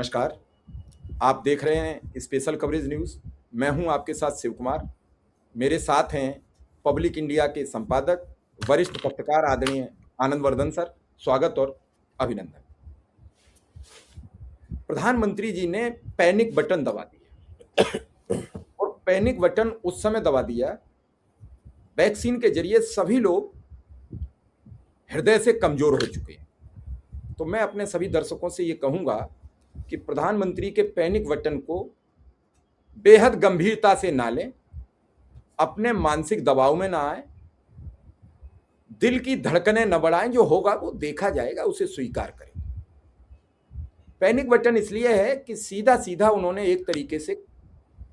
नमस्कार। आप देख रहे हैं स्पेशल कवरेज न्यूज़। मैं हूं आपके साथ शिव कुमार। मेरे साथ हैं पब्लिक इंडिया के संपादक वरिष्ठ पत्रकार आदरणीय आनंद वर्धन सर। स्वागत और अभिनंदन। प्रधानमंत्री जी ने पैनिक बटन दबा दिया और पैनिक बटन उस समय दबा दिया, वैक्सीन के जरिए सभी लोग हृदय से कमजोर हो चुके हैं। तो मैं अपने सभी दर्शकों से ये कहूंगा कि प्रधानमंत्री के पैनिक बटन को बेहद गंभीरता से ना लें, अपने मानसिक दबाव में ना आए, दिल की धड़कनें न बढ़ाएं। जो होगा वो देखा जाएगा, उसे स्वीकार करें। पैनिक बटन इसलिए है कि सीधा सीधा उन्होंने एक तरीके से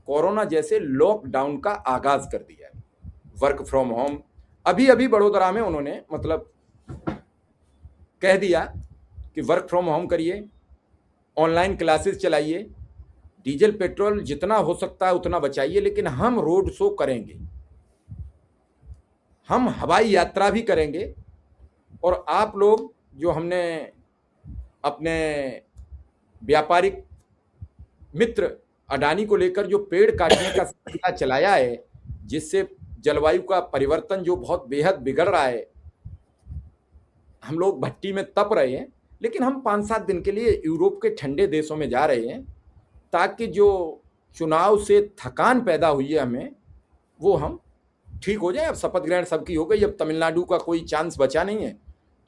कोरोना जैसे लॉकडाउन का आगाज कर दिया है। वर्क फ्रॉम होम अभी अभी वडोदरा में उन्होंने मतलब कह दिया कि वर्क फ्रॉम होम करिए, ऑनलाइन क्लासेस चलाइए, डीजल पेट्रोल जितना हो सकता है उतना बचाइए, लेकिन हम रोड शो करेंगे, हम हवाई यात्रा भी करेंगे। और आप लोग जो हमने अपने व्यापारिक मित्र अडानी को लेकर जो पेड़ काटने का सिलसिला चलाया है, जिससे जलवायु का परिवर्तन जो बहुत बेहद बिगड़ रहा है, हम लोग भट्टी में तप रहे हैं, लेकिन हम 5-7 दिन के लिए यूरोप के ठंडे देशों में जा रहे हैं ताकि जो चुनाव से थकान पैदा हुई है हमें, वो हम ठीक हो जाए। अब शपथ ग्रहण सबकी हो गई, अब तमिलनाडु का कोई चांस बचा नहीं है,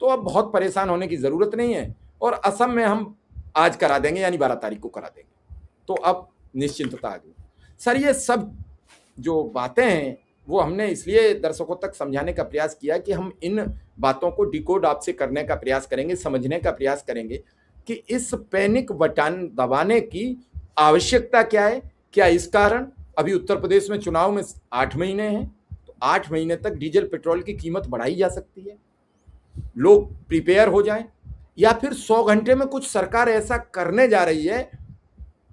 तो अब बहुत परेशान होने की ज़रूरत नहीं है। और असम में हम आज करा देंगे, यानी 12 तारीख को करा देंगे, तो अब निश्चिंतता आ गई। सर, ये सब जो बातें हैं वो हमने इसलिए दर्शकों तक समझाने का प्रयास किया कि हम इन बातों को डिकोड आपसे करने का प्रयास करेंगे, समझने का प्रयास करेंगे कि इस पैनिक बटन दबाने की आवश्यकता क्या है। क्या इस कारण अभी उत्तर प्रदेश में चुनाव में 8 महीने हैं, तो 8 महीने तक डीजल पेट्रोल की कीमत बढ़ाई जा सकती है, लोग प्रिपेयर हो जाएं, या फिर 100 घंटे में कुछ सरकार ऐसा करने जा रही है।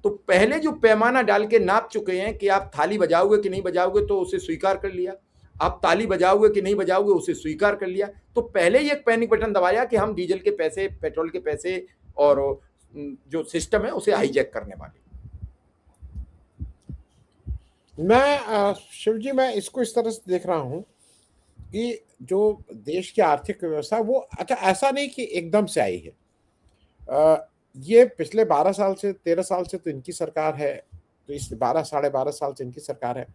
तो पहले जो पैमाना डाल के नाप चुके हैं कि आप थाली बजाओगे कि नहीं बजाओगे, तो उसे स्वीकार कर लिया, आप ताली बजाओगे कि नहीं बजाओगे, उसे स्वीकार कर लिया। तो पहले ही एक पैनिक बटन दबाया कि हम डीजल के पैसे, पेट्रोल के पैसे और जो सिस्टम है उसे हाईजैक करने वाले। शिव जी, मैं इसको इस तरह से देख रहा हूं कि जो देश की आर्थिक व्यवस्था वो अच्छा ऐसा नहीं कि एकदम से आई है। ये पिछले 12 साल से 13 साल से तो इनकी सरकार है, तो इस 12 साढ़े 12 साल से इनकी सरकार है।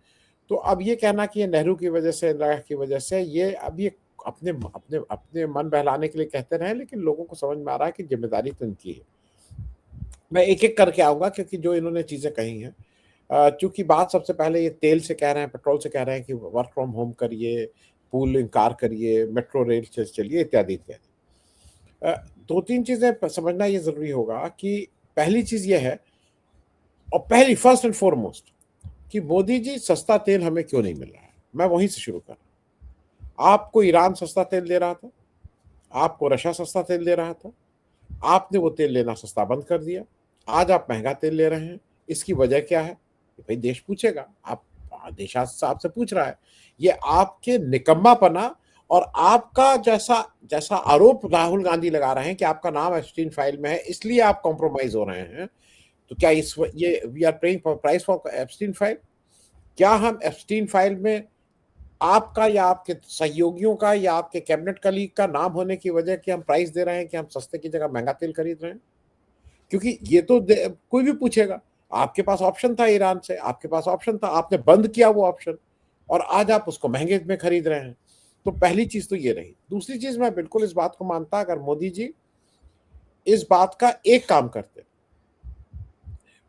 तो अब ये कहना कि ये नेहरू की वजह से, इंदिरा की वजह से, ये अब ये अपने अपने अपने मन बहलाने के लिए कहते रहे, लेकिन लोगों को समझ में आ रहा है कि जिम्मेदारी तो इनकी है। मैं एक एक करके आऊंगा क्योंकि जो इन्होंने चीजें कही हैं, चूंकि बात सबसे पहले ये तेल से कह रहे हैं, पेट्रोल से कह रहे हैं कि वर्क फ्रॉम होम करिए, पूलिंग कार करिए, मेट्रो रेल से चलिए, इत्यादि इत्यादि। 2-3 चीजें समझना ये जरूरी होगा कि पहली चीज ये है, और पहली फर्स्ट एंड फॉरमोस्ट, कि मोदी जी सस्ता तेल हमें क्यों नहीं मिल रहा है। मैं वहीं से शुरू कर रहा हूं। आपको ईरान सस्ता तेल दे रहा था, आपको रशिया सस्ता तेल दे रहा था, आपने वो तेल लेना सस्ता बंद कर दिया, आज आप महंगा तेल ले रहे हैं। इसकी वजह क्या है? भाई देश पूछेगा, आप देश आपसे पूछ रहा है। ये आपके निकम्मापना और आपका जैसा आरोप राहुल गांधी लगा रहे हैं कि आपका नाम एप्स्टीन फाइल में है, इसलिए आप कॉम्प्रोमाइज हो रहे हैं। तो क्या ये we are paying for price for Epstein file? क्या हम एप्स्टीन फाइल में आपका या आपके सहयोगियों का या आपके कैबिनेट कलीग का नाम होने की वजह कि हम प्राइस दे रहे हैं कि हम सस्ते की जगह महंगा तेल खरीद रहे हैं? क्योंकि ये तो कोई भी पूछेगा। आपके पास ऑप्शन था ईरान से, आपके पास ऑप्शन था, आपने बंद किया वो ऑप्शन, और आज आप उसको महंगे में खरीद रहे हैं। तो पहली चीज तो ये रही। दूसरी चीज, मैं बिल्कुल इस बात को मानता, अगर मोदी जी इस बात का एक काम करते,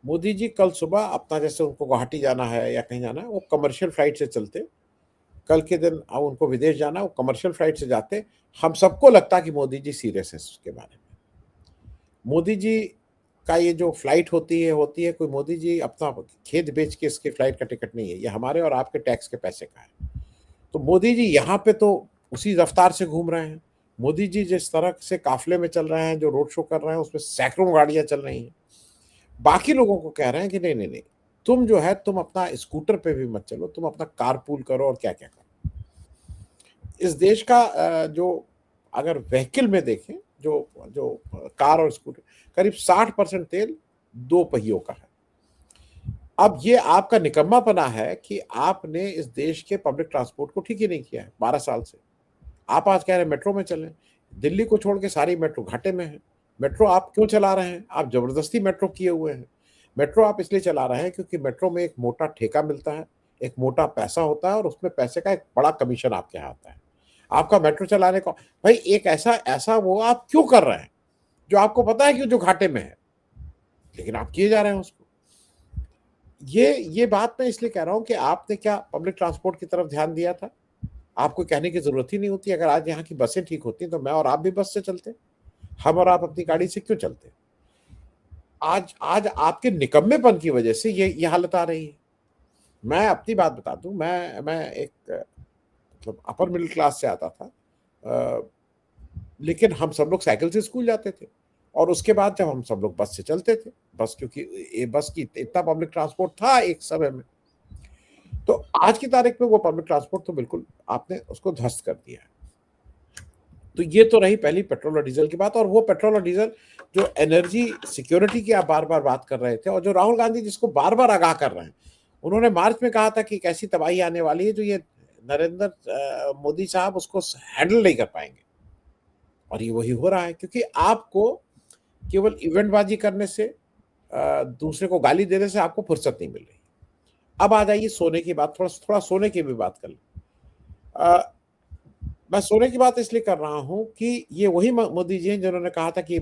मोदी जी कल सुबह अपना, जैसे उनको गुवाहाटी जाना है या कहीं जाना है, वो कमर्शियल फ्लाइट से चलते। कल के दिन उनको विदेश जाना, वो कमर्शियल फ्लाइट से जाते। हम सबको लगता कि मोदी जी सीरियस है उसके बारे में। मोदी जी का ये जो फ्लाइट होती है कोई मोदी जी अपना खेत बेच के इसके फ्लाइट का टिकट नहीं है, ये हमारे और आपके टैक्स के पैसे का है। तो मोदी जी यहाँ पे तो उसी रफ्तार से घूम रहे हैं। मोदी जी जिस तरह से काफले में चल रहे हैं, जो रोड शो कर रहे हैं, उसमें सैकड़ों गाड़ियां चल रही हैं। बाकी लोगों को कह रहे हैं कि नहीं नहीं नहीं, तुम जो है तुम अपना स्कूटर पे भी मत चलो, तुम अपना कार पूल करो और क्या क्या करो। इस देश का जो अगर व्हीकल में देखें, जो जो कार और स्कूटर, करीब 60% तेल दो पहियों का है। अब ये आपका निकम्मापना है कि आपने इस देश के पब्लिक ट्रांसपोर्ट को ठीक ही नहीं किया है 12 साल से। आप आज कह रहे हैं मेट्रो में चलें। दिल्ली को छोड़ के सारी मेट्रो घाटे में है। मेट्रो आप क्यों चला रहे हैं? आप जबरदस्ती मेट्रो किए हुए हैं। मेट्रो आप इसलिए चला रहे हैं क्योंकि मेट्रो में एक मोटा ठेका मिलता है, एक मोटा पैसा होता है और उसमें पैसे का एक बड़ा कमीशन आपके यहाँ आता है। आपका मेट्रो चलाने का भाई एक ऐसा ऐसा वो आप क्यों कर रहे हैं जो आपको पता है कि जो घाटे में है, लेकिन आप किए जा रहे हैं उसको। ये बात मैं इसलिए कह रहा हूं कि आपने क्या पब्लिक ट्रांसपोर्ट की तरफ ध्यान दिया था? आपको कहने की जरूरत ही नहीं होती। अगर आज यहाँ की बसें ठीक होती तो मैं और आप भी बस से चलते, हम और आप अपनी गाड़ी से क्यों चलते? आज आज आपके निकम्मेपन की वजह से ये हालत आ रही है। मैं अपनी बात बता दूं, मैं एक मतलब अपर मिडिल क्लास से आता था, लेकिन हम सब लोग साइकिल से स्कूल जाते थे और उसके बाद जब हम सब लोग बस से चलते थे, बस क्योंकि बस की इतना पब्लिक ट्रांसपोर्ट था एक समय में, तो आज की तारीख में वो पब्लिक ट्रांसपोर्ट तो बिल्कुल आपने उसको ध्वस्त कर दिया है। तो ये तो रही पहली पेट्रोल और डीजल की बात। और वो पेट्रोल और डीजल जो एनर्जी सिक्योरिटी की आप बार बार बात कर रहे थे और जो राहुल गांधी जिसको बार बार आगाह कर रहे हैं, उन्होंने मार्च में कहा था कि एक ऐसी तबाही आने वाली है जो ये नरेंद्र मोदी साहब उसको हैंडल नहीं कर पाएंगे। और ये वही हो रहा है क्योंकि आपको केवल इवेंटबाजी करने से, दूसरे को गाली देने से आपको फुर्सत नहीं मिल रही। अब आ जाइए सोने की बात, थोड़ा सोने की भी बात कर लें। मैं सोने की बात इसलिए कर रहा हूं कि ये वही मोदी जी हैं जिन्होंने कहा था कि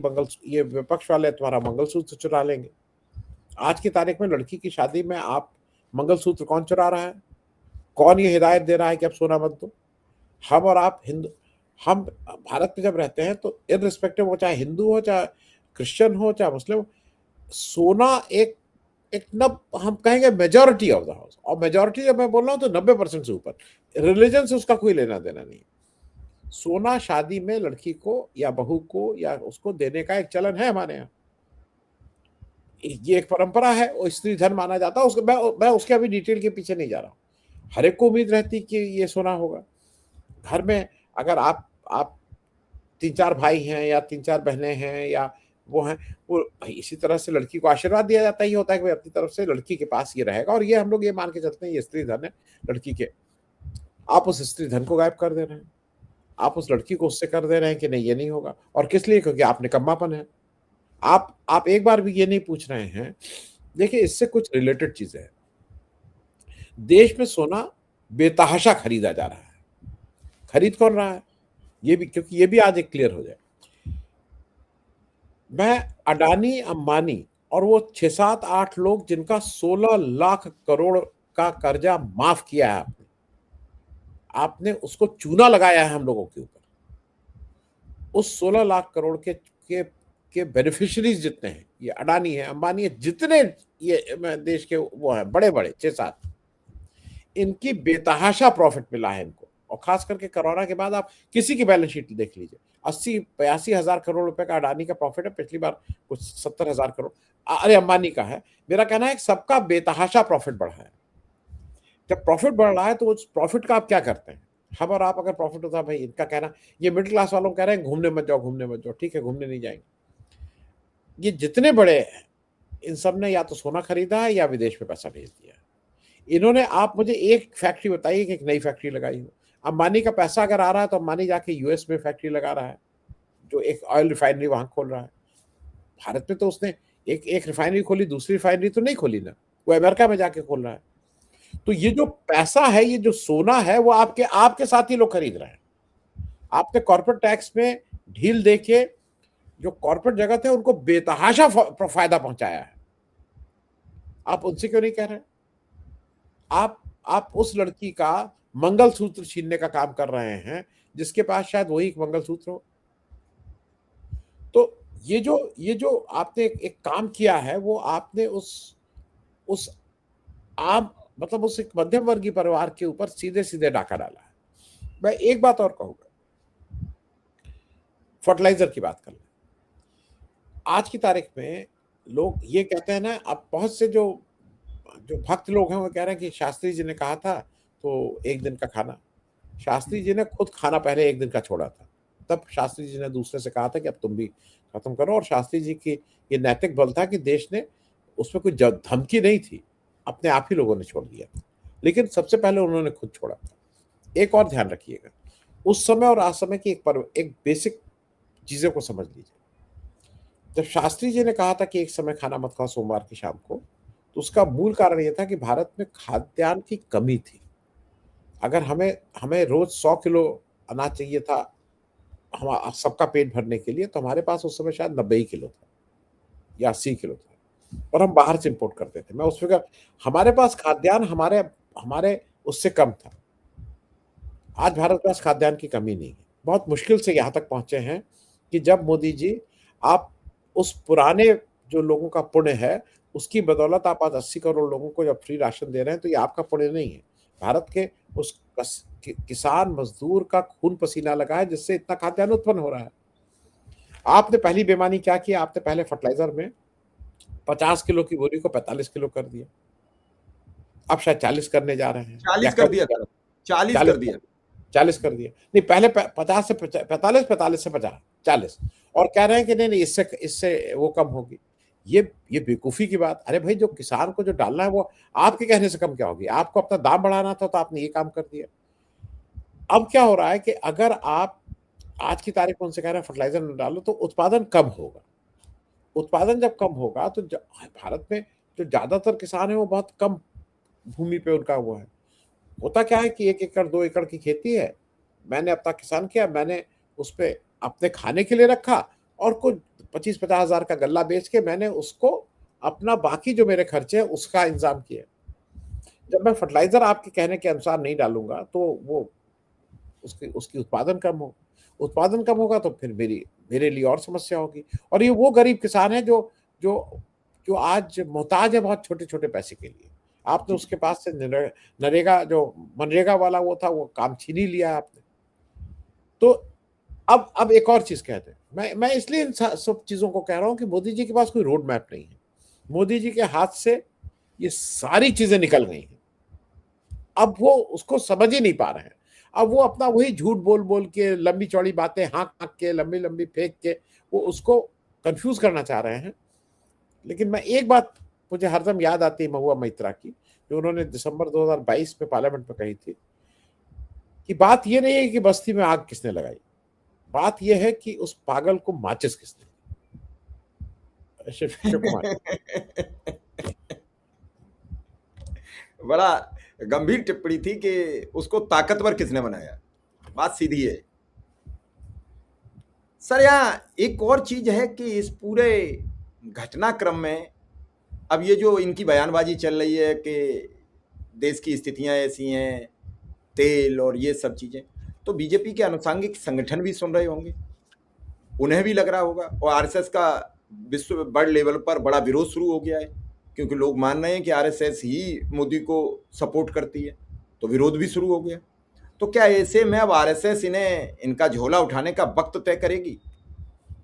ये विपक्ष वाले तुम्हारा मंगलसूत्र चुरा लेंगे। आज की तारीख में लड़की की शादी में आप मंगलसूत्र कौन चुरा रहा है? कौन ये हिदायत दे रहा है कि आप सोना मत दो? हम और आप हम भारत में जब रहते हैं तो इररिस्पेक्टिव हो, चाहे हिंदू हो, चाहे क्रिश्चियन हो, चाहे मुस्लिम हो, सोना एक एक नब हम कहेंगे मेजॉरिटी ऑफ द हाउस। और मेजॉरिटी जब मैं बोल रहा हूं तो 90% से ऊपर, रिलीजन से उसका कोई लेना देना नहीं। सोना शादी में लड़की को या बहू को या उसको देने का एक चलन है हमारे यहाँ। ये एक परंपरा है और स्त्री धन माना जाता है। उसको मैं उसके अभी डिटेल के पीछे नहीं जा रहा हूँ। हर एक को उम्मीद रहती कि ये सोना होगा घर में। अगर आप 3-4 भाई हैं या 3-4 बहनें हैं या वो हैं, वो इसी तरह से लड़की को आशीर्वाद दिया जाता है। ये होता है कि अपनी तरफ से लड़की के पास ये रहेगा और ये हम लोग ये मान के चलते हैं ये स्त्री धन है लड़की के। आप उस स्त्री धन को गायब कर दे रहे हैं। आप उस लड़की को उससे कर दे रहे हैं कि नहीं ये नहीं होगा। और किस लिए? क्योंकि आप निकम्मापन है। आप एक बार भी ये नहीं पूछ रहे हैं। देखिए इससे कुछ रिलेटेड चीजें हैं। देश में सोना बेतहाशा खरीदा जा रहा है। खरीद कौन रहा है? ये भी, क्योंकि ये भी आज एक क्लियर हो जाए। मैं अडानी अंबानी और वो 6-7-8 लोग जिनका 16 लाख करोड़ का कर्जा माफ किया है आपने उसको चूना लगाया है हम लोगों के ऊपर। उस 16 लाख करोड़ के बेनिफिशियरीज जितने हैं, ये अडानी है, अंबानी है, जितने ये देश के वो हैं बड़े बड़े 6-7, इनकी बेतहाशा प्रॉफिट मिला है इनको। और खास करके कोरोना के बाद आप किसी की बैलेंस शीट देख लीजिए, 80-82 हजार करोड़ रुपए का अडानी का प्रॉफिट है। पिछली बार कुछ 70,000 करोड़ अरे अंबानी का है। मेरा कहना है सबका बेतहाशा प्रॉफिट बढ़ा है। जब प्रॉफिट बढ़ रहा है तो उस प्रॉफिट का आप क्या करते हैं? हम और आप अगर प्रॉफिट होता है, भाई इनका कहना, ये मिडिल क्लास वालों कह रहे हैं घूमने मत जाओ, घूमने मत जाओ। ठीक है, घूमने नहीं जाएंगे। ये जितने बड़े हैं इन सब ने या तो सोना खरीदा है या विदेश में पैसा भेज दिया है। इन्होंने, आप मुझे एक फैक्ट्री बताइए कि एक नई फैक्ट्री लगाई हो। अंबानी का पैसा अगर आ रहा है तो अंबानी जाके यूएस में फैक्ट्री लगा रहा है, जो एक ऑयल रिफाइनरी वहां खोल रहा है। भारत में तो उसने एक रिफाइनरी खोली, दूसरी रिफाइनरी तो नहीं खोली ना, वो अमेरिका में जाके खोल रहा है। तो ये जो पैसा है, ये जो सोना है, वो आपके साथ ही लोग खरीद रहे हैं। आपने कॉर्पोरेट टैक्स में ढील देके जो कॉर्पोरेट जगत है उनको बेतहाशा फायदा पहुंचाया है। आप उनसे क्यों नहीं कह रहे? आप उस लड़की का मंगलसूत्र छीनने का काम कर रहे हैं जिसके पास शायद वही एक मंगलसूत्र हो। तो ये जो आपने एक काम किया है, वो आपने उस आम, मतलब उस एक मध्यम वर्गीय परिवार के ऊपर सीधे सीधे डाका डाला है। मैं एक बात और कहूंगा, फर्टिलाइजर की बात कर लें। आज की तारीख में लोग ये कहते हैं ना, अब बहुत से जो भक्त लोग हैं वो कह रहे हैं कि शास्त्री जी ने कहा था तो एक दिन का खाना। शास्त्री जी ने खुद खाना पहले एक दिन का छोड़ा था, तब शास्त्री जी ने दूसरे से कहा था कि अब तुम भी खत्म करो। और शास्त्री जी की ये नैतिक बल था कि देश ने उसमें कोई धमकी नहीं थी, अपने आप ही लोगों ने छोड़ दिया था। लेकिन सबसे पहले उन्होंने खुद छोड़ा था। एक और ध्यान रखिएगा, उस समय और आज समय की एक बेसिक चीज़ों को समझ लीजिए। जब शास्त्री जी ने कहा था कि एक समय खाना मत खाओ सोमवार की शाम को, तो उसका मूल कारण ये था कि भारत में खाद्यान्न की कमी थी। अगर हमें हमें रोज़ 100 किलो अनाज चाहिए था हम सबका पेट भरने के लिए, तो हमारे पास उस समय शायद 90 ही किलो था या 80 किलो था, और हम बाहर से इम्पोर्ट करते थे। मैं उस वक़्त हमारे पास खाद्यान्न हमारे हमारे उससे कम था। आज भारत के पास खाद्यान्न की कमी नहीं है। बहुत मुश्किल से यहाँ तक पहुँचे हैं कि जब मोदी जी, आप उस पुराने जो लोगों का पुण्य है, उसकी बदौलत आप आज 80 करोड़ लोगों को जब फ्री राशन दे रहे हैं, तो ये आपका पुण्य नहीं है। भारत के उस किसान मज़दूर का खून-पसीना लगा है, जिससे इतना खाद्यान्न उत्पन्न हो रहा है। आपने पहली बेईमानी क्या की? आपने पहले फर्टिलाइज़र में 50 किलो की बोरी को 45 किलो कर दिया। अब शायद 40 करने जा रहे हैं या 40 कर कर दिया सर, 40 40 कर दिया। 40 कर दिया। नहीं, पहले 50 से 45, 45 से 50, 40, और कह रहे हैं कि नहीं इससे इससे वो कम होगी। ये बेवकूफ़ी की बात। अरे भाई, जो किसान को जो डालना है वो आपके कहने से कम क्या होगी? आपको अपना दाम बढ़ाना था तो आपने ये काम कर दिया। अब क्या हो रहा है कि अगर आप आज की तारीख में उनसे कह रहे हैं फर्टिलाइज़र ना डालो, तो उत्पादन कम होगा। उत्पादन जब कम होगा तो भारत में जो ज़्यादातर किसान हैं वो बहुत कम भूमि पे उनका वो है। होता क्या है कि 1 एकड़ 2 एकड़ की खेती है, मैंने अपना किसान किया, मैंने उसपे अपने खाने के लिए रखा, और कुछ 25-50 हज़ार का गल्ला बेच के मैंने उसको अपना बाकी जो मेरे खर्चे हैं उसका इंतज़ाम किया। जब मैं फर्टिलाइज़र आपके कहने के अनुसार नहीं डालूँगा, तो वो उसकी उसकी उत्पादन कम होगा, तो फिर मेरे लिए और समस्या होगी। और ये वो गरीब किसान है जो जो आज मोहताज है बहुत छोटे-छोटे पैसे के लिए। आपने जी, उसके पास से नरेगा जो मनरेगा वाला वो था, वो काम छीन ही लिया आपने। तो अब एक और चीज़ कहते हैं। मैं इसलिए इन सब चीज़ों को कह रहा हूँ कि मोदी जी के पास कोई रोड मैप नहीं है। मोदी जी के हाथ से ये सारी चीज़ें निकल गई हैं। अब वो उसको समझ ही नहीं पा रहे हैं। अब वो अपना वही झूठ बोल-बोल के, लंबी-चौड़ी बातें हाँक-हाँक के, लंबी-लंबी फेंक के, वो उसको कन्फ्यूज़ करना चाह रहे हैं। लेकिन मैं एक बात मुझे हरदम याद आती है महुआ मोइत्रा की, जो उन्होंने दिसंबर 2022 में पार्लियामेंट में कही थी, कि बात ये नहीं है कि बस्ती में आग किसने लगाई, बात ये है कि उस पागल को माचिस किसने दी। शिव कुमार। बड़ा गंभीर टिप्पणी थी कि उसको ताकतवर किसने बनाया। बात सीधी है सर। यहाँ एक और चीज है कि इस पूरे घटनाक्रम में अब ये जो इनकी बयानबाजी चल रही है कि देश की स्थितियां ऐसी हैं, तेल और ये सब चीजें, तो बीजेपी के आनुषंगिक संगठन भी सुन रहे होंगे, उन्हें भी लग रहा होगा, और आरएसएस का विश्व बड़ लेवल पर बड़ा विरोध शुरू हो गया है, क्योंकि लोग मान रहे हैं कि आरएसएस ही मोदी को सपोर्ट करती है, तो विरोध भी शुरू हो गया। तो क्या ऐसे में अब आरएसएस इन्हें इनका झोला उठाने का वक्त तय करेगी?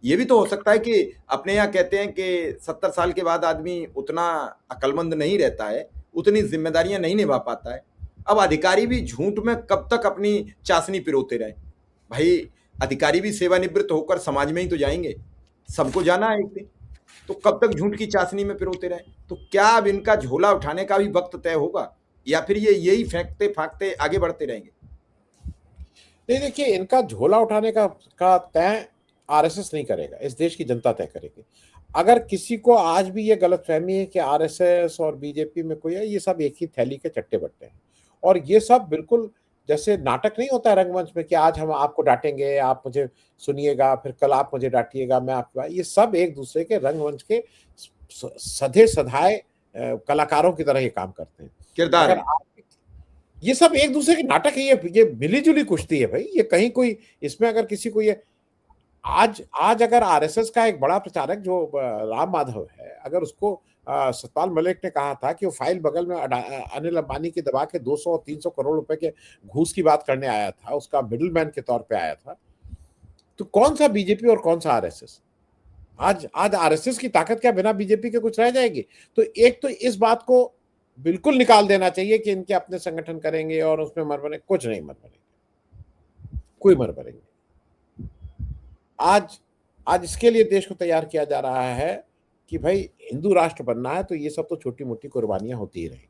ये भी तो हो सकता है कि अपने यहाँ कहते हैं कि 70 साल के बाद आदमी उतना अक्लमंद नहीं रहता है, उतनी जिम्मेदारियां नहीं निभा पाता है। अब अधिकारी भी झूठ में कब तक अपनी चाशनी पिरोते रहे? भाई, अधिकारी भी सेवानिवृत्त होकर समाज में ही तो जाएंगे, सबको जाना है एक दिन, तो कब तक झूठ की चाशनी में पिरोते रहे? तो क्या अब इनका झोला उठाने का भी वक्त तय होगा, या फिर ये यही फेंकते फाकते आगे बढ़ते रहेंगे? नहीं, देखिए, इनका झोला उठाने का तय आरएसएस नहीं करेगा, इस देश की जनता तय करेगी। अगर किसी को आज भी ये गलतफहमी है कि आरएसएस और बीजेपी में कोई है, ये सब एक ही थैली के चट्टे-बट्टे हैं। और ये सब बिल्कुल जैसे नाटक नहीं होता है रंगमंच में कि आज हम आपको डाँटेंगे, आप मुझे सुनिएगा, फिर कल आप मुझे डाँटिएगा, मैं आपको, ये सब एक-दूसरे के रंगमंच के सधे-सधाए कलाकारों की तरह ये काम करते हैं। किरदार अगर है। आप ये सब एक-दूसरे के नाटक है, ये मिली-जुली कुश्ती है भई, ये कहीं कोई इसमें अगर किसी को ये आज अगर आरएसएस का एक बड़ा प्रचारक जो राम माधव है, अगर उसको सतपाल मलिक ने कहा था कि वो फाइल बगल में अनिल अंबानी की दबा के 200-300 करोड़ रुपए के घूस की बात करने आया था, उसका मिडलमैन के तौर पे आया था, तो कौन-सा बीजेपी और कौन-सा आरएसएस? आज आरएसएस की ताकत क्या बिना बीजेपी के कुछ रह जाएगी? तो एक तो इस बात को बिल्कुल निकाल देना चाहिए कि इनके अपने संगठन करेंगे और उसमें मर मरेंगे, कुछ नहीं मर मरेंगे, कोई मर मरेंगे। आज आज इसके लिए देश को तैयार किया जा रहा है कि भाई हिंदू राष्ट्र बनना है तो ये सब तो छोटी मोटी कुर्बानियां होती ही रहेंगी।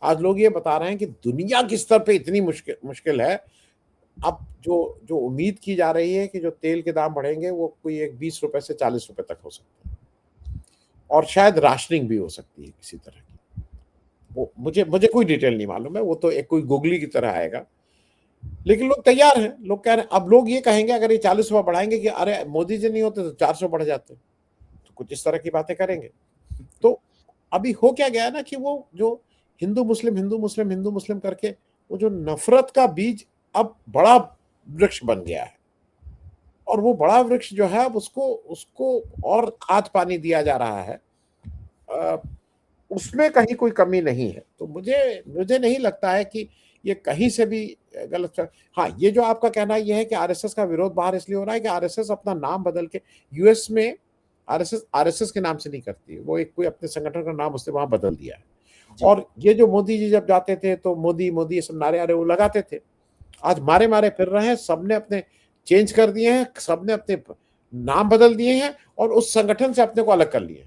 आज लोग ये बता रहे हैं कि दुनिया के स्तर पे इतनी मुश्किल मुश्किल है। अब जो जो उम्मीद की जा रही है कि जो तेल के दाम बढ़ेंगे वो कोई एक 20 रुपए से 40 रुपए तक हो सकता है, और शायद राशनिंग भी हो सकती है किसी तरह की। वो मुझे मुझे कोई डिटेल नहीं मालूम है, वो तो एक कोई गुगली की तरह आएगा। लेकिन लोग तैयार हैं, लोग कह रहे हैं, अब लोग ये कहेंगे अगर ये 40 रुपए बढ़ाएंगे कि अरे मोदी जी नहीं होते तो 400 बढ़ जाते, तो कुछ इस तरह की बातें करेंगे। तो अभी हो क्या गया है ना कि वो जो हिंदू मुस्लिम हिंदू मुस्लिम हिंदू मुस्लिम करके वो जो नफरत का बीज अब बड़ा वृक्ष बन गया है, और वो बड़ा वृक्ष जो है अब उसको उसको और खाद पानी दिया जा रहा है। उसमें कहीं कोई कमी नहीं है। तो मुझे मुझे नहीं लगता है कि ये कहीं से भी गलत। हाँ, ये जो आपका कहना ये है कि आरएसएस का विरोध बाहर इसलिए हो रहा है कि आरएसएस अपना नाम बदल के यूएस में आरएसएस आरएसएस के नाम से नहीं करती है, वो एक कोई अपने संगठन का नाम उसने वहां बदल दिया है। जी। और ये जो मोदी जी जब जाते थे तो मोदी मोदी ये सब नारे आरे वो लगाते थे, आज मारे मारे फिर रहे हैं, सबने अपने चेंज कर दिए हैं, सबने अपने नाम बदल दिए हैं और उस संगठन से अपने को अलग कर लिए,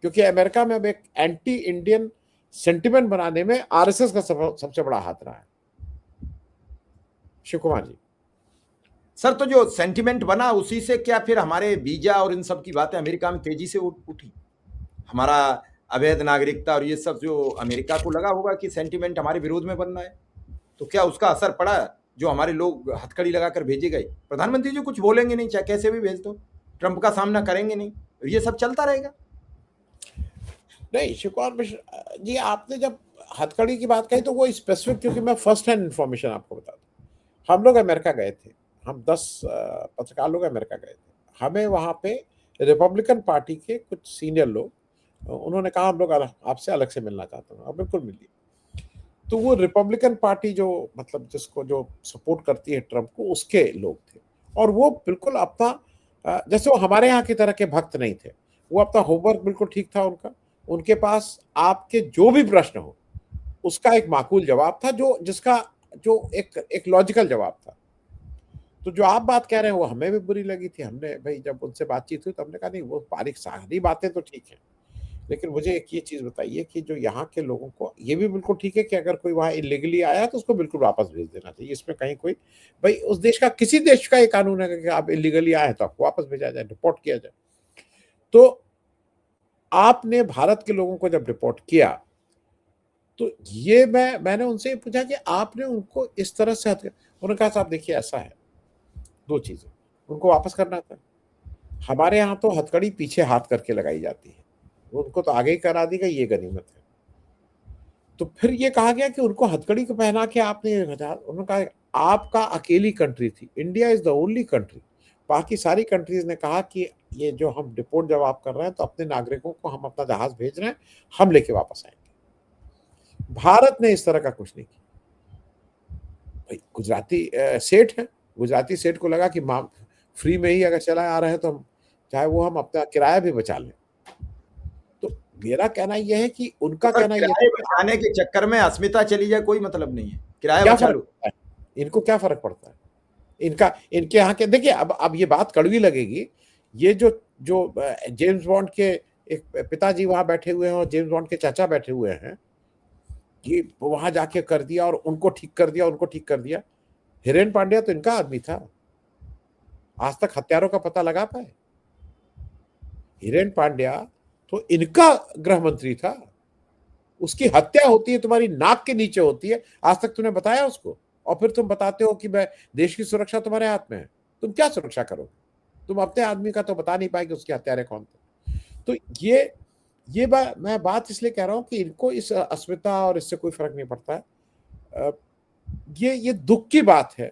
क्योंकि अमेरिका में अब एक एंटी इंडियन सेंटिमेंट बनाने में आरएसएस का सबसे बड़ा हाथ रहा है। शिव कुमार जी। सर, तो जो सेंटिमेंट बना उसी से क्या फिर हमारे वीजा और इन सब की बातें अमेरिका में तेजी से उठी? हमारा अवैध नागरिकता और ये सब जो अमेरिका को लगा होगा कि सेंटिमेंट हमारे विरोध में बन रहा है, तो क्या उसका असर पड़ा? जो हमारे लोग हथकड़ी लगाकर भेजे गए, प्रधानमंत्री जी कुछ बोलेंगे नहीं, चाहे कैसे भी भेज दो, ट्रंप का सामना करेंगे नहीं, ये सब चलता रहेगा। नहीं, शिव कुमार मिश्र जी, आपने जब हथकड़ी की बात कही तो वो स्पेसिफिक, क्योंकि मैं फर्स्ट हैंड इन्फॉर्मेशन आपको बता दूं। हम लोग अमेरिका गए थे, हम 10 पत्रकार लोग अमेरिका गए थे। हमें वहां पे रिपब्लिकन पार्टी के कुछ सीनियर लोग, उन्होंने कहा हम लोग आपसे अलग से मिलना चाहते हैं। अब बिल्कुल मिलिए। तो वो रिपब्लिकन पार्टी जो मतलब जिसको जो सपोर्ट करती है ट्रंप को, उसके लोग थे, और वो बिल्कुल अपना जैसे वो हमारे यहाँ की तरह के भक्त नहीं थे। वो अपना होमवर्क बिल्कुल ठीक था उनका। उनके पास आपके जो भी प्रश्न हो उसका एक माकूल जवाब था, जो जिसका जो एक लॉजिकल जवाब था। तो जो आप बात कह रहे हैं वो हमें भी बुरी लगी थी। हमने भाई जब उनसे बातचीत हुई तो हमने कहा नहीं, वो बारीक सारी बातें तो ठीक है, लेकिन मुझे एक ये चीज बताइए कि जो यहाँ के लोगों को, ये भी बिल्कुल ठीक है कि अगर कोई वहां इलीगली आया तो उसको बिल्कुल वापस भेज देना चाहिए। इसमें कहीं कोई, भाई उस देश का, किसी देश का ये कानून है कि आप इलीगली आए तो आपको वापस भेजा जाए, रिपोर्ट किया जाए। तो आपने भारत के लोगों को जब रिपोर्ट किया तो ये मैंने उनसे पूछा कि आपने उनको इस तरह से उन्होंने कहा साहब देखिए ऐसा है, दो चीजें, उनको वापस करना था। हमारे यहाँ तो हथकड़ी पीछे हाथ करके लगाई जाती है, उनको तो आगे ही करा दी गई, ये गनीमत है। तो फिर ये कहा गया कि उनको हथकड़ी को पहना के आपने, उन्होंने कहा आपका अकेली कंट्री थी, India is the only country. बाकी सारी कंट्रीज ने कहा कि ये जो हम रिपोर्ट जब आप कर रहे हैं तो अपने नागरिकों को हम अपना जहाज भेज रहे हैं, हम लेके वापस आएंगे। भारत ने इस तरह का कुछ नहीं किया। भाई गुजराती सेठ है, गुजराती सेठ को लगा कि फ्री में ही अगर चला आ रहे हैं तो हम चाहे वो हम अपना किराया भी बचा लें। तो मेरा कहना यह है कि उनका कहना यह किराए बचाने के चक्कर में अस्मिता चली जाए कोई मतलब नहीं है, किराया क्या बचा फर्क लो। पड़ता है, इनको क्या फर्क पड़ता है? इनका, इनके यहाँ के देखिए, अब ये बात कड़वी लगेगी। ये जो जो जेम्स बॉन्ड के एक पिताजी वहां बैठे हुए हैं और जेम्स बॉन्ड के चाचा बैठे हुए हैं, कि वहां जाके कर दिया और उनको ठीक कर दिया, उनको ठीक कर दिया। हिरेन पांड्या तो इनका आदमी था, आज तक हत्यारों का पता लगा पाए? हिरेन पांड्या तो इनका गृह मंत्री था, उसकी हत्या होती है तुम्हारी नाक के नीचे होती है, आज तक तुमने बताया उसको? और फिर तुम बताते हो कि मैं, देश की सुरक्षा तुम्हारे हाथ में है। तुम क्या सुरक्षा करोगे? तुम अपने आदमी का तो बता नहीं पाए कि उसके हत्यारे कौन थे। तो मैं बात इसलिए कह रहा हूं कि इनको इस अस्मिता और इससे कोई फर्क नहीं पड़ता है। ये दुख की बात है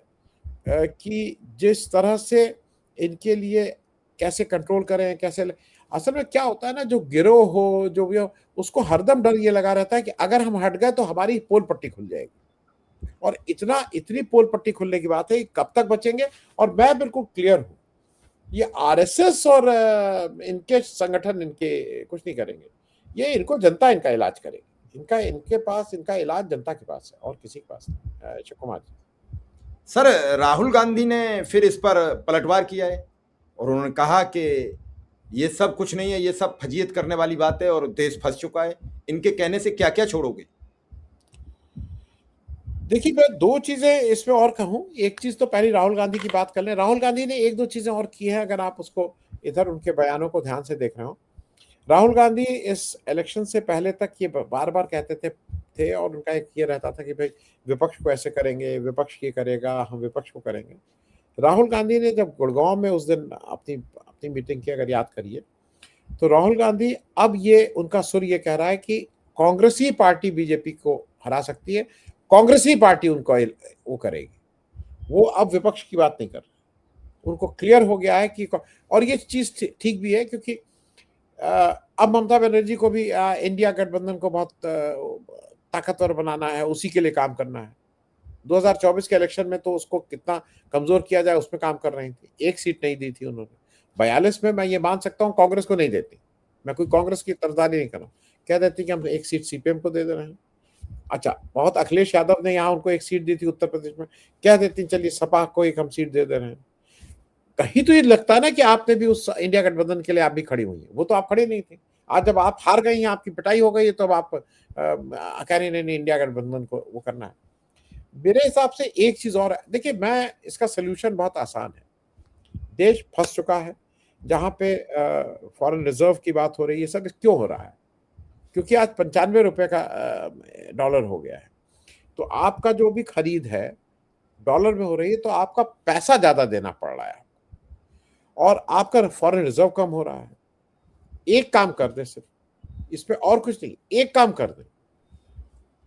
कि जिस तरह से इनके लिए कैसे कंट्रोल करें, कैसे असल में क्या होता है ना, जो गिरोह हो जो भी हो, उसको हरदम डर ये लगा रहता है कि अगर हम हट गए तो हमारी पोल पट्टी खुल जाएगी। और इतनी पोल पट्टी खुलने की बात है, कब तक बचेंगे? और मैं बिल्कुल क्लियर हूं, ये आरएसएस और इनके संगठन इनके कुछ नहीं करेंगे। ये इनको जनता इनका इलाज करेगी। इनके पास इनका इलाज जनता के पास है और किसी के पास नहीं। शिव कुमार जी। सर, राहुल गांधी ने फिर इस पर पलटवार किया है और उन्होंने कहा कि ये सब कुछ नहीं है, ये सब फजीयत करने वाली बात है और देश फंस चुका है। इनके कहने से क्या क्या छोड़ोगे? देखिए, मैं दो चीजें इसमें और कहूं। एक चीज तो पहले राहुल गांधी की बात कर लें। राहुल गांधी ने एक दो चीजें और की हैं, अगर आप उसको इधर उनके बयानों को ध्यान से देख रहे हो। राहुल गांधी इस इलेक्शन से पहले तक ये बार बार कहते थे और उनका एक ये रहता था कि भाई विपक्ष को ऐसे करेंगे, विपक्ष ये करेगा, हम विपक्ष को करेंगे। राहुल गांधी ने जब गुड़गांव में उस दिन अपनी अपनी मीटिंग की, अगर याद करिए, तो राहुल गांधी अब ये उनका सुर ये कह रहा है कि कांग्रेस ही पार्टी बीजेपी को हरा सकती है, कांग्रेस ही पार्टी उनको वो करेगी। वो अब विपक्ष की बात नहीं कर रहे। उनको क्लियर हो गया है कि, और ये चीज ठीक भी है, क्योंकि अब ममता बनर्जी को भी इंडिया गठबंधन को बहुत ताकतवर बनाना है, उसी के लिए काम करना है। 2024 के इलेक्शन में तो उसको कितना कमजोर किया जाए उसमें काम कर रही थी। एक सीट नहीं दी थी उन्होंने। 42 में मैं ये मान सकता हूँ कांग्रेस को नहीं देती। मैं कोई कांग्रेस की तरफदारी नहीं कर रहा हूँ। कह देती कि हम एक सीट सीपीएम को दे रहे हैं। अच्छा, बहुत अखिलेश यादव ने यहाँ उनको एक सीट दी थी उत्तर प्रदेश में, कह देती चलिए सपा को एक हम सीट दे रहे हैं। कहीं तो ये लगता है ना कि आपने भी उस इंडिया गठबंधन के लिए आप भी खड़ी हुई है। वो तो आप खड़े नहीं थे। आज जब आप हार गई हैं, आपकी पिटाई हो गई है, तो अब आप कह रही नहीं इंडिया गठबंधन को वो करना है। मेरे हिसाब से एक चीज और है। देखिए, मैं इसका सोल्यूशन बहुत आसान है। देश फंस चुका है। जहां पे फॉरेन रिजर्व की बात हो रही है, सब क्यों हो रहा है? क्योंकि आज 95 रुपए का डॉलर हो गया है। तो आपका जो भी खरीद है डॉलर में हो रही है, तो आपका पैसा ज्यादा देना पड़ रहा है और आपका फॉरेन रिजर्व कम हो रहा है। एक काम कर दे, सिर्फ इसमें और कुछ नहीं, एक काम कर दे।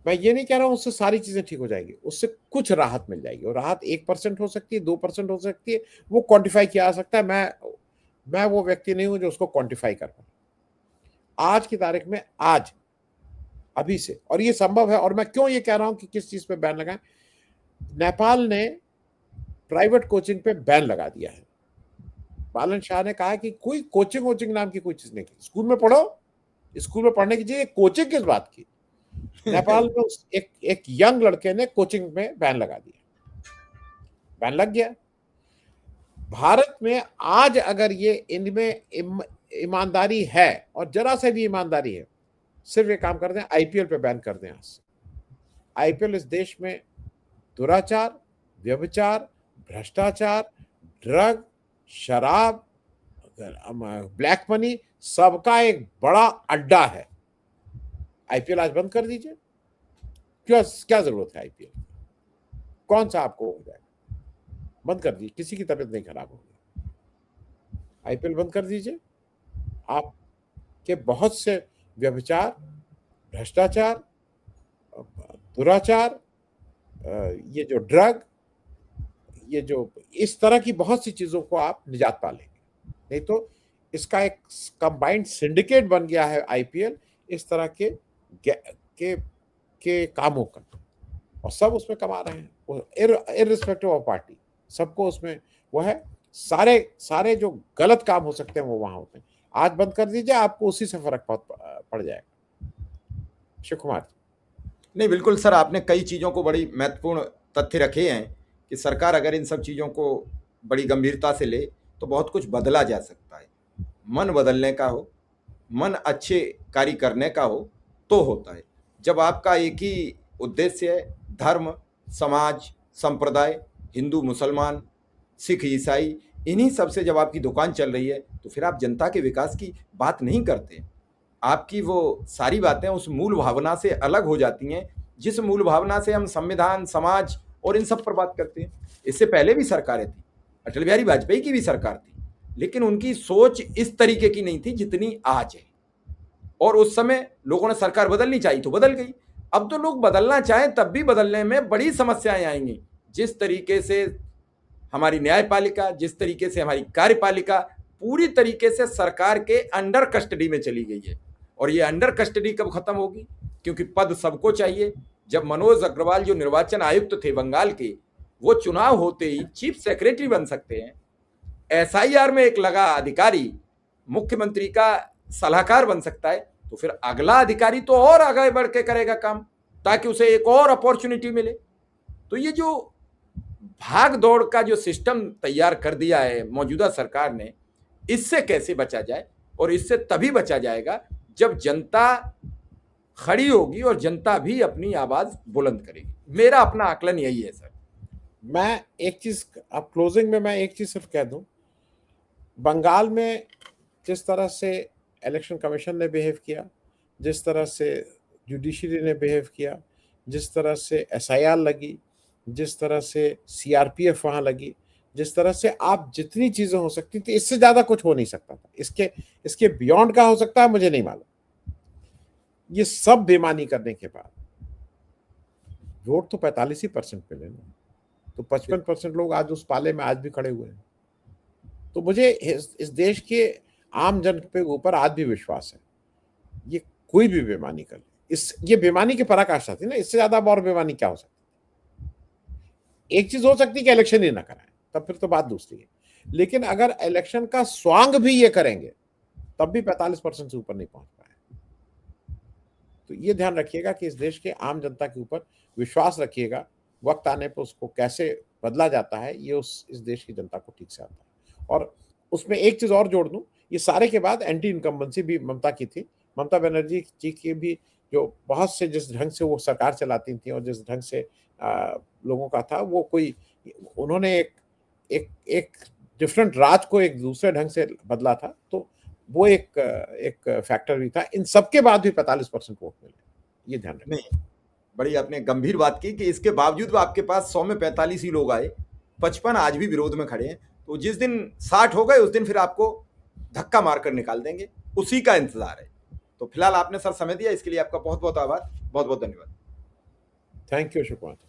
मैं ये नहीं कह रहा हूं उससे सारी चीजें ठीक हो जाएंगी, उससे कुछ राहत मिल जाएगी। और राहत 1% हो सकती है, 2% हो सकती है, वो क्वांटिफाई किया जा सकता है। मैं वो व्यक्ति नहीं हूं जो उसको क्वांटिफाई कर पाए। आज की तारीख में, आज अभी से, और ये संभव है। और मैं क्यों ये कह रहा हूं कि किस चीज पे बैन लगाएं। नेपाल ने प्राइवेट कोचिंग पे बैन लगा दिया है। बालन शाह ने कहा कि कोई कोचिंग वोचिंग नाम की कोई चीज नहीं, स्कूल में पढ़ो, स्कूल में पढ़ने की चीज, कोचिंग किस बात की। नेपाल में एक यंग लड़के ने कोचिंग में बैन लगा दिया, बैन लग गया। भारत में आज अगर ये इनमें ईमानदारी है, और जरा से भी ईमानदारी है, सिर्फ ये काम कर दें, आईपीएल पे बैन कर दें आज से। आईपीएल इस देश में दुराचार, व्यभिचार, भ्रष्टाचार, ड्रग, शराब, ब्लैक मनी, सबका एक बड़ा अड्डा है। आईपीएल आज बंद कर दीजिए। क्या जरूरत है आईपीएल? कौन सा आपको हो जाएगा? बंद कर दीजिए, किसी की तबीयत नहीं खराब होगी। आईपीएल बंद कर दीजिए। आपके बहुत से व्यभिचार, भ्रष्टाचार, दुराचार, ये जो ड्रग, ये जो इस तरह की बहुत सी चीजों को आप निजात पा लेंगे। नहीं तो इसका एक कंबाइंड सिंडिकेट बन गया है आईपीएल, इस तरह के कामों का, और सब उसमें कमा रहे हैं इररिस्पेक्टिव ऑफ पार्टी। सबको उसमें वो है। सारे जो गलत काम हो सकते हैं वो वहां होते हैं। आज बंद कर दीजिए, आपको उसी से फर्क पड़ जाएगा। शिव कुमार। नहीं, बिल्कुल सर, आपने कई चीज़ों को बड़ी महत्वपूर्ण तथ्य रखे हैं कि सरकार अगर इन सब चीज़ों को बड़ी गंभीरता से ले तो बहुत कुछ बदला जा सकता है। मन बदलने का हो, मन अच्छे कार्य करने का हो तो होता है। जब आपका एक ही उद्देश्य है, धर्म, समाज, संप्रदाय, हिंदू, मुसलमान, सिख, ईसाई, इन्हीं सब से जब आपकी दुकान चल रही है तो फिर आप जनता के विकास की बात नहीं करते। आपकी वो सारी बातें उस मूल भावना से अलग हो जाती हैं, जिस मूल भावना से हम संविधान, समाज और इन सब पर बात करते हैं। इससे पहले भी सरकारें थी, अटल बिहारी वाजपेयी की भी सरकार थी, लेकिन उनकी सोच इस तरीके की नहीं थी जितनी आज है। और उस समय लोगों ने सरकार बदलनी चाहिए तो बदल गई। अब तो लोग बदलना चाहें तब भी बदलने में बड़ी समस्याएं आएंगी। जिस तरीके से हमारी न्यायपालिका, जिस तरीके से हमारी कार्यपालिका पूरी तरीके से सरकार के अंडर कस्टडी में चली गई है। और ये अंडर कस्टडी कब खत्म होगी? क्योंकि पद सबको चाहिए। जब मनोज अग्रवाल जो निर्वाचन आयुक्त थे बंगाल के, वो चुनाव होते ही चीफ सेक्रेटरी बन सकते हैं। एसआईआर में एक लगा अधिकारी मुख्यमंत्री का सलाहकार बन सकता है, तो फिर अगला अधिकारी तो और आगे बढ़ के करेगा काम, ताकि उसे एक और अपॉर्चुनिटी मिले। तो ये जो भाग दौड़ का जो सिस्टम तैयार कर दिया है मौजूदा सरकार ने, इससे कैसे बचा जाए, और इससे तभी बचा जाएगा जब जनता खड़ी होगी और जनता भी अपनी आवाज बुलंद करेगी। मेरा अपना आकलन यही है सर। मैं एक चीज, अब क्लोजिंग में मैं एक चीज सिर्फ कह दूं, बंगाल में जिस तरह से इलेक्शन कमीशन ने बिहेव किया, जिस तरह से जुडिशरी ने बिहेव किया, जिस तरह से एसआईआर लगी, जिस तरह से सीआरपीएफ वहां लगी, जिस तरह से आप जितनी चीजें हो सकती थी, इससे ज्यादा कुछ हो नहीं सकता था। इसके बियॉन्ड का हो सकता है, मुझे नहीं मालूम। ये सब बेईमानी करने के बाद वोट तो 45% मिले ना, तो 55% लोग आज उस पाले में आज भी खड़े हुए हैं। तो मुझे इस देश के आम जन के ऊपर आज भी विश्वास है, ये कोई भी बेईमानी कर ले, ये बेईमानी की पराकाष्ठा थी ना, इससे ज्यादा और बेईमानी क्या हो सकती। एक चीज हो सकती है कि इलेक्शन ही ना कराएं, तब फिर तो बात दूसरी है, लेकिन अगर इलेक्शन का स्वांग भी ये करेंगे तब भी 45% से ऊपर नहीं पहुंच पाए। तो ये ध्यान रखिएगा कि इस देश के आम जनता के ऊपर विश्वास रखिएगा, वक्त आने पर उसको कैसे बदला जाता है ये इस देश की जनता को ठीक से आता है। और उसमें एक चीज और जोड़ दूं, ये सारे के बाद एंटी इनकम्बेंसी भी ममता की थी। ममता बनर्जी जी की भी जो बहुत से जिस ढंग से वो सरकार चलाती थी और जिस ढंग से लोगों का था, वो कोई उन्होंने एक डिफरेंट राज को एक दूसरे ढंग से बदला था, तो वो एक फैक्टर भी था। इन सबके बाद भी 45% वोट मिले, ये ध्यान रखना। नहीं, बड़ी आपने गंभीर बात की कि इसके बावजूद आपके पास 100 में 45 ही लोग आए, 55 आज भी विरोध में खड़े हैं। तो जिस दिन 60 हो गए उस दिन फिर आपको धक्का मारकर निकाल देंगे, उसी का इंतजार है। तो फिलहाल आपने सर समय दिया, इसके लिए आपका बहुत बहुत आभार, बहुत बहुत धन्यवाद। Thank you Ashok Kumar.